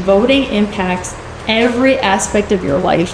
Voting impacts every aspect of your life,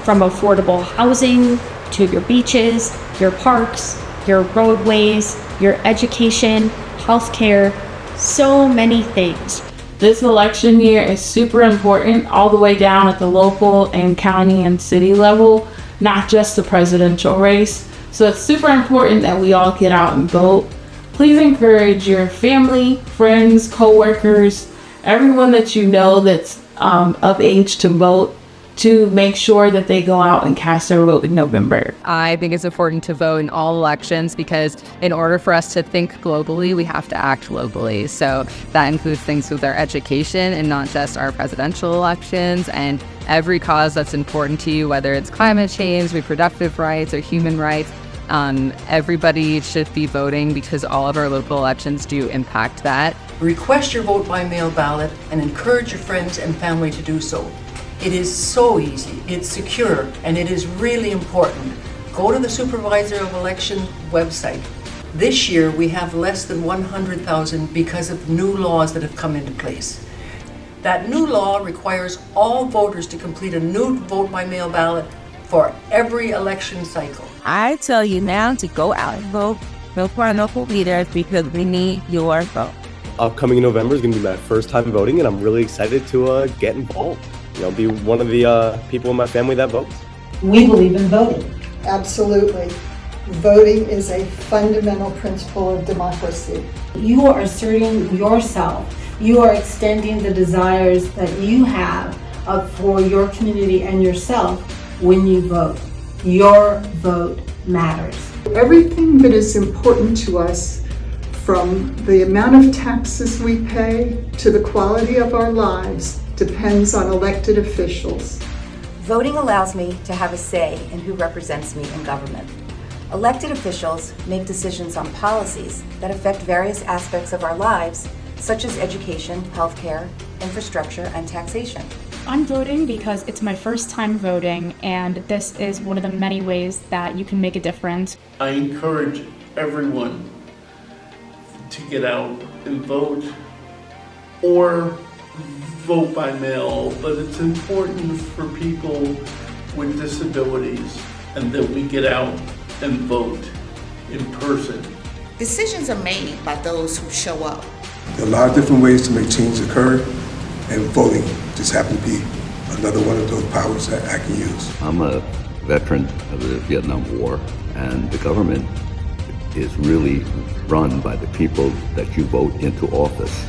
from affordable housing to your beaches, your parks, your roadways, your education, healthcare, so many things. This election year is super important all the way down at the local and county and city level, not just the presidential race. So it's super important that we all get out and vote. Please encourage your family, friends, coworkers, everyone that you know that's of age to vote, to make sure that they go out and cast their vote in November. I think it's important to vote in all elections because in order for us to think globally, we have to act globally. So that includes things with our education and not just our presidential elections, and every cause that's important to you, whether it's climate change, reproductive rights, or human rights. Everybody should be voting because all of our local elections do impact that. Request your vote by mail ballot and encourage your friends and family to do so. It is so easy, it's secure, and it is really important. Go to the Supervisor of Election website. This year we have less than 100,000 because of new laws that have come into place. That new law requires all voters to complete a new vote by mail ballot for every election cycle. I tell you now to go out and vote for our local leaders because we need your vote. Upcoming in November is going to be my first time voting, and I'm really excited to get involved. Be one of the people in my family that votes. We believe in voting. Absolutely. Voting is a fundamental principle of democracy. You are asserting yourself. You are extending the desires that you have for your community and yourself when you vote. Your vote matters. Everything that is important to us, from the amount of taxes we pay to the quality of our lives, depends on elected officials. Voting allows me to have a say in who represents me in government. Elected officials make decisions on policies that affect various aspects of our lives, such as education, healthcare, infrastructure, and taxation. I'm voting because it's my first time voting, and this is one of the many ways that you can make a difference. I encourage everyone to get out and vote, or vote by mail, but it's important for people with disabilities and that we get out and vote in person. Decisions are made by those who show up. There are a lot of different ways to make change occur, and voting just happens to be another one of those powers that I can use. I'm a veteran of the Vietnam War, and the government is really run by the people that you vote into office.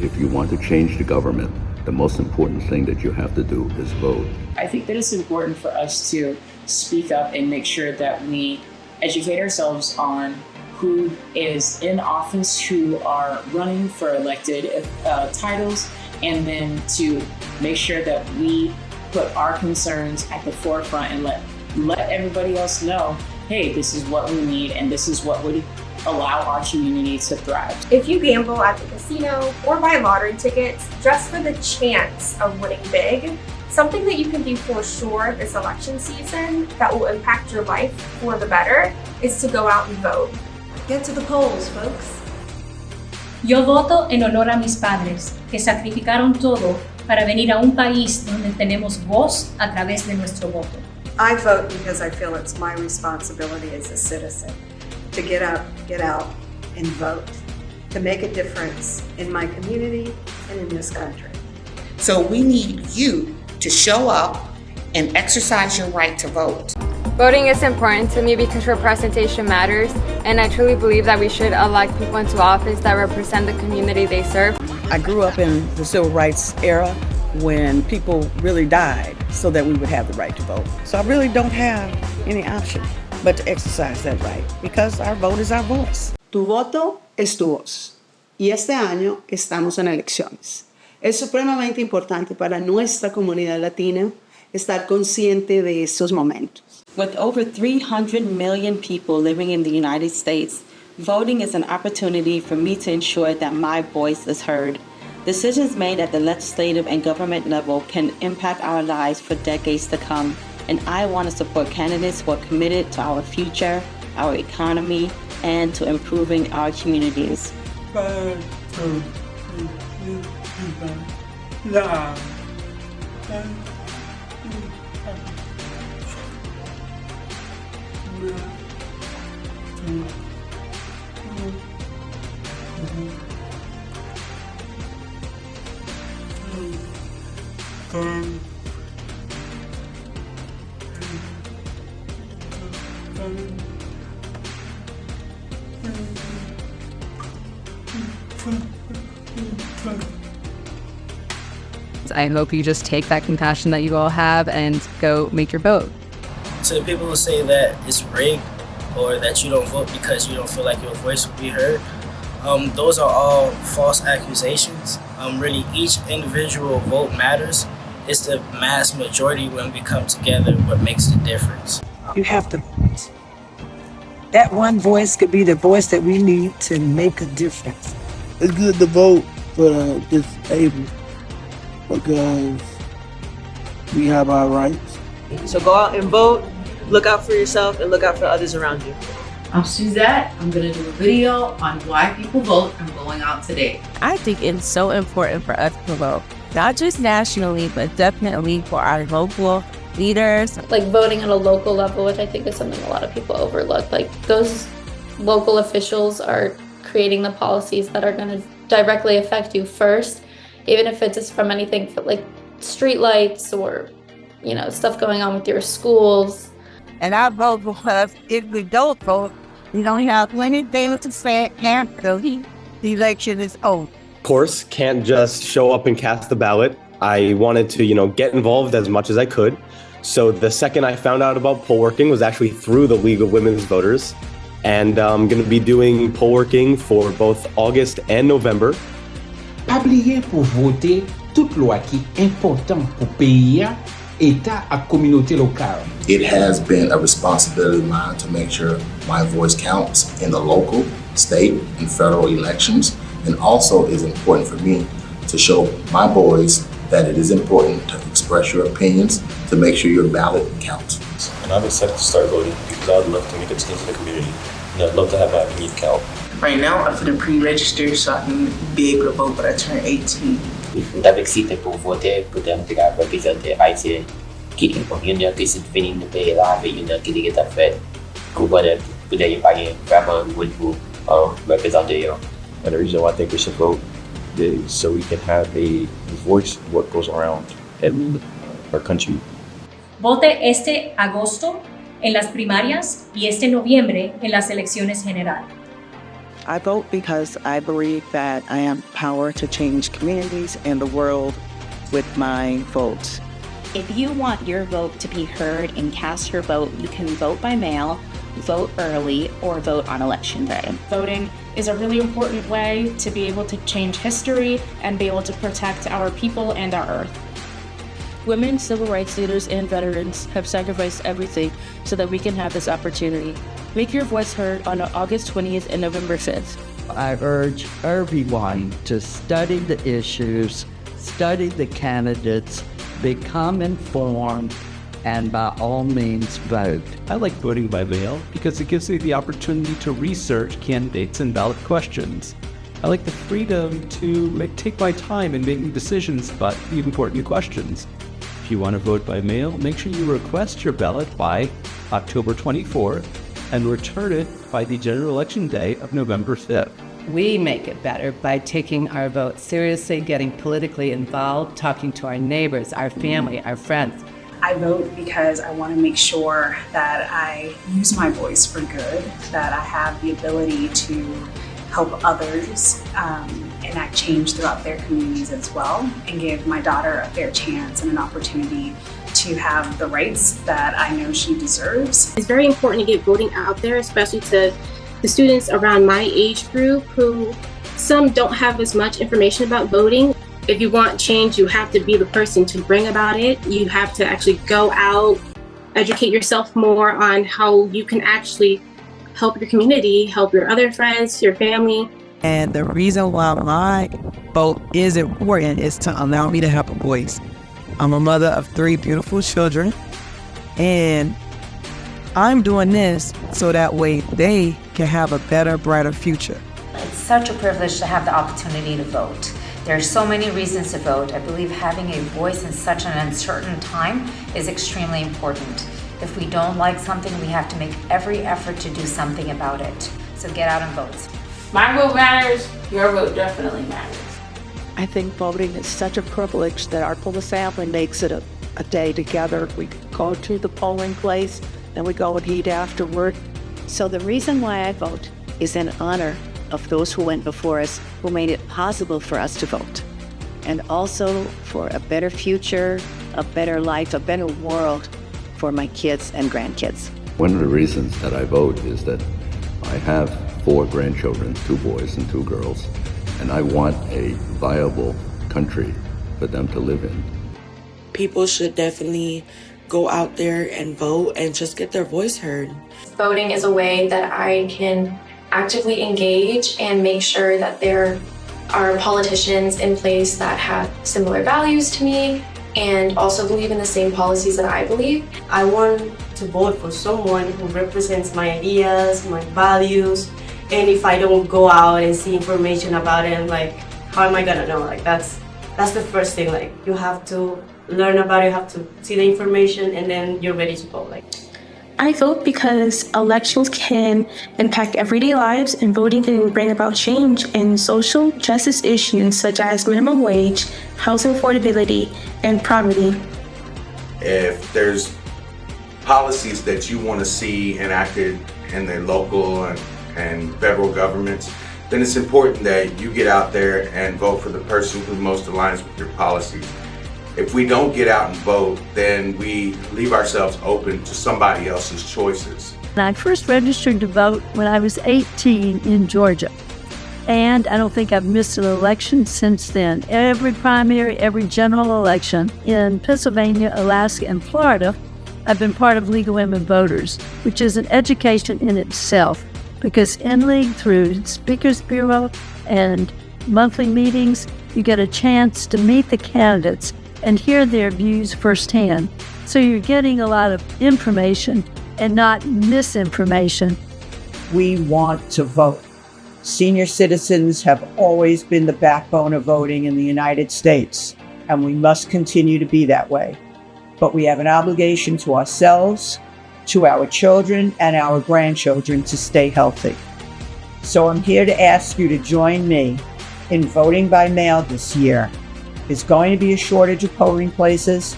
If you want to change the government, the most important thing that you have to do is vote. I think that it's important for us to speak up and make sure that we educate ourselves on who is in office, who are running for elected titles, and then to make sure that we put our concerns at the forefront and let everybody else know, hey, this is what we need and this is what would allow our community to thrive. If you gamble at the casino or buy lottery tickets just for the chance of winning big, something that you can do for sure this election season that will impact your life for the better is to go out and vote. Get to the polls, folks. Yo voto en honor a mis padres, que sacrificaron todo para venir a un país donde tenemos voz a través de nuestro voto. I vote because I feel it's my responsibility as a citizen to get out and vote, to make a difference in my community and in this country. So we need you to show up and exercise your right to vote. Voting is important to me because representation matters, and I truly believe that we should elect people into office that represent the community they serve. I grew up in the civil rights era when people really died so that we would have the right to vote. So I really don't have any option but to exercise that right because our vote is our voice. Tu voto es tu voz. Y este año estamos en elecciones. Es supremamente importante para nuestra comunidad latina estar consciente de estos momentos. With over 300 million people living in the United States, voting is an opportunity for me to ensure that my voice is heard. Decisions made at the legislative and government level can impact our lives for decades to come, and I want to support candidates who are committed to our future, our economy, and to improving our communities. Nah. I hope you just take that compassion that you all have and go make your vote. To the people who say that it's rigged or that you don't vote because you don't feel like your voice will be heard, those are all false accusations. Really, each individual vote matters. It's the mass majority when we come together what makes the difference. You have to vote. That one voice could be the voice that we need to make a difference. It's good to vote for the disabled because we have our rights. So go out and vote, look out for yourself, and look out for others around you. I'm Suzette. I'm going to do a video on why people vote. I'm going out today. I think it's so important for us to vote, not just nationally, but definitely for our local leaders. Like voting at a local level, which I think is something a lot of people overlook. Like those local officials are creating the policies that are going to directly affect you first, even if it's from anything like street lights or, you know, stuff going on with your schools. And I vote because if we don't vote, we don't have anything to say after the election is over. Of course, can't just show up and cast the ballot. I wanted to, get involved as much as I could. So the second I found out about poll working was actually through the League of Women's Voters. And I'm going to be doing poll working for both August and November. Pas oublier pour voter toute loi qui est importante pour pays, État à communauté locale. It has been a responsibility of mine to make sure my voice counts in the local, state, and federal elections, and also is important for me to show my boys that it is important to express your opinions to make sure your ballot counts. And I'm excited to start voting because I'd love to make a change in the community, and I'd love to have my opinion count. Right now, I'm going to pre-register so I can be able to vote when I turn 18. Dacă există pour voter, putem tirar représenter Haïti qui une qui se finit de payer là avec une qui est fait. Couper de y payer vraiment beaucoup représenter. And the reason why I think we should vote is so we can have a voice of what goes around in our country. Vote este agosto en las primarias y este noviembre en las elecciones generales. I vote because I believe that I have power to change communities and the world with my vote. If you want your vote to be heard and cast your vote, you can vote by mail, vote early, or vote on election day. Voting is a really important way to be able to change history and be able to protect our people and our earth. Women, civil rights leaders, and veterans have sacrificed everything so that we can have this opportunity. Make your voice heard on August 20th and November 5th. I urge everyone to study the issues, study the candidates, become informed, and by all means vote. I like voting by mail because it gives me the opportunity to research candidates and ballot questions. I like the freedom to take my time in making decisions about the important questions. If you want to vote by mail, make sure you request your ballot by October 24th and return it by the general election day of November 5th. We make it better by taking our vote seriously, getting politically involved, talking to our neighbors, our family, our friends. I vote because I want to make sure that I use my voice for good, that I have the ability to help others enact change throughout their communities as well, and give my daughter a fair chance and an opportunity to have the rights that I know she deserves. It's very important to get voting out there, especially to the students around my age group who some don't have as much information about voting. If you want change, you have to be the person to bring about it. You have to actually go out, educate yourself more on how you can actually help your community, help your other friends, your family. And the reason why my vote is important is to allow me to have a voice. I'm a mother of 3 beautiful children, and I'm doing this so that way they can have a better, brighter future. It's such a privilege to have the opportunity to vote, There are so many reasons to vote. I believe having a voice in such an uncertain time is extremely important. If we don't like something, we have to make every effort to do something about it. So get out and vote. My vote matters, your vote definitely matters. I think voting is such a privilege that our full family makes it a day together. We go to the polling place, then we go and eat afterward. So the reason why I vote is in honor of those who went before us, who made it possible for us to vote. And also for a better future, a better life, a better world for my kids and grandkids. One of the reasons that I vote is that I have 4 grandchildren, 2 boys and 2 girls, and I want a viable country for them to live in. People should definitely go out there and vote and just get their voice heard. Voting is a way that I can actively engage and make sure that there are politicians in place that have similar values to me and also believe in the same policies that I believe. I want to vote for someone who represents my ideas, my values, and if I don't go out and see information about it, like, how am I gonna know? Like, that's the first thing. Like, you have to learn about it, you have to see the information, and then you're ready to vote. Like, I vote because elections can impact everyday lives, and voting can bring about change in social justice issues such as minimum wage, housing affordability, and poverty. If there's policies that you want to see enacted in the local and federal governments, then it's important that you get out there and vote for the person who most aligns with your policies. If we don't get out and vote, then we leave ourselves open to somebody else's choices. I first registered to vote when I was 18 in Georgia. And I don't think I've missed an election since then. Every primary, every general election in Pennsylvania, Alaska, and Florida, I've been part of League of Women Voters, which is an education in itself. Because in League, through Speakers Bureau and monthly meetings, you get a chance to meet the candidates and hear their views firsthand. So you're getting a lot of information and not misinformation. We want to vote. Senior citizens have always been the backbone of voting in the United States, and we must continue to be that way. But we have an obligation to ourselves, to our children, and our grandchildren to stay healthy. So I'm here to ask you to join me in voting by mail this year. There's going to be a shortage of polling places,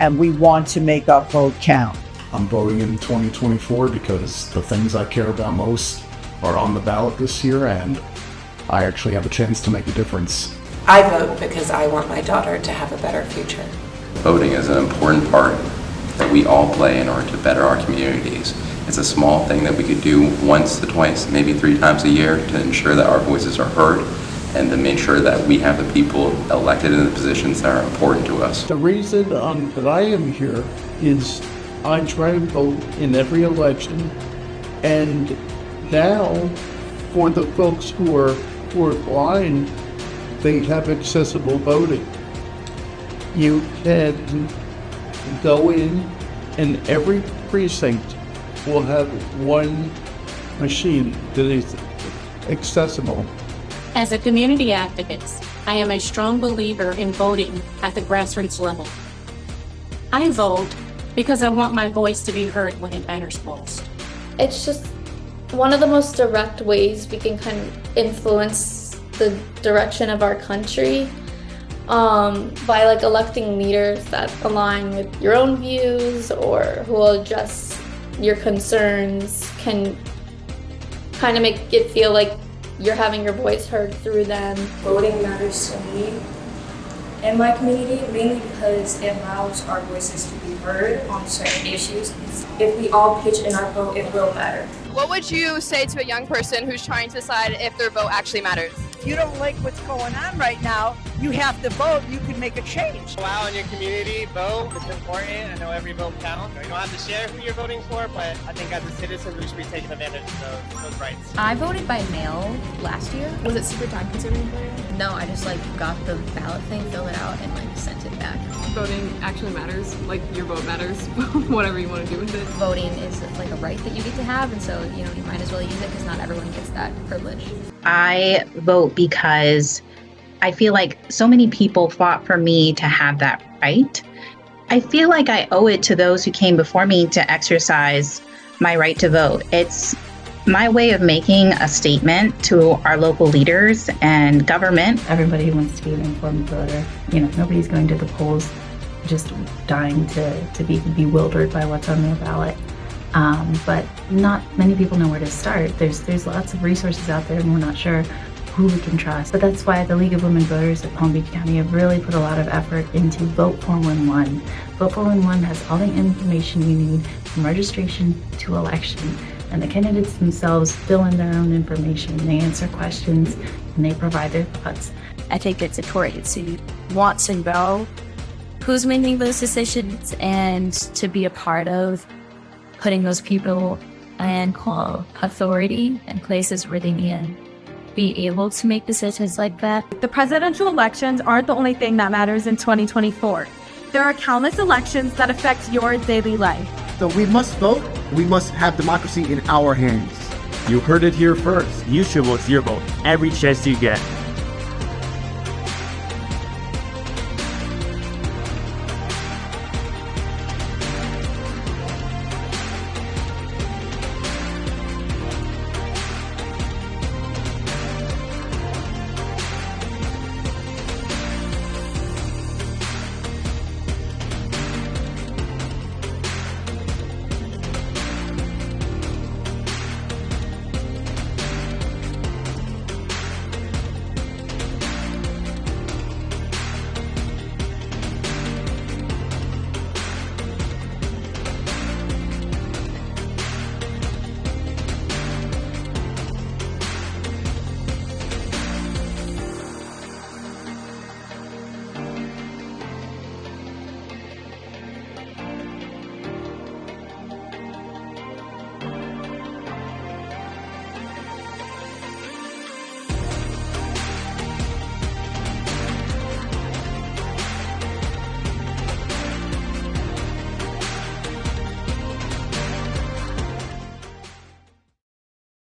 and we want to make our vote count. I'm voting in 2024 because the things I care about most are on the ballot this year, and I actually have a chance to make a difference. I vote because I want my daughter to have a better future. Voting is an important part that we all play in order to better our communities. It's a small thing that we could do once to twice, maybe 3 times a year to ensure that our voices are heard and to make sure that we have the people elected in the positions that are important to us. The reason that I am here is I try to vote in every election, and now for the folks who are blind, they have accessible voting. You can go in and every precinct will have one machine that is accessible. As a community activist, I am a strong believer in voting at the grassroots level. I vote because I want my voice to be heard when it matters most. It's just one of the most direct ways we can kind of influence the direction of our country by like electing leaders that align with your own views or who will address your concerns, can kind of make it feel like you're having your voice heard through them. Voting matters to me and my community, mainly because it allows our voices to be heard on certain issues. If we all pitch in our vote, it will matter. What would you say to a young person who's trying to decide if their vote actually matters? If you don't like what's going on right now, you have to vote. You can make a change. Go out in your community, vote. It's important. I know every vote counts. You don't have to share who you're voting for, but I think as a citizen, we should be taking advantage of those rights. I voted by mail last year. Was it super time consuming for you? No, I just got the ballot thing, filled it out, and sent it back. Voting actually matters. Your vote matters. Whatever you want to do with it. Voting is a right that you get to have, and so you might as well use it because not everyone gets that privilege. I vote because I feel like so many people fought for me to have that right. I feel like I owe it to those who came before me to exercise my right to vote. It's my way of making a statement to our local leaders and government. Everybody wants to be an informed voter. Nobody's going to the polls just dying to be bewildered by what's on their ballot. But not many people know where to start. There's lots of resources out there, and we're not sure who we can trust. But that's why the League of Women Voters of Palm Beach County have really put a lot of effort into Vote 411. Vote 411 has all the information you need from registration to election. And the candidates themselves fill in their own information. They answer questions and they provide their thoughts. I think it's important to want to know who's making those decisions and to be a part of putting those people and authority in places where they can be able to make decisions like that. The presidential elections aren't the only thing that matters in 2024. There are countless elections that affect your daily life. So we must vote. We must have democracy in our hands. You heard it here first. You should vote your vote every chance you get.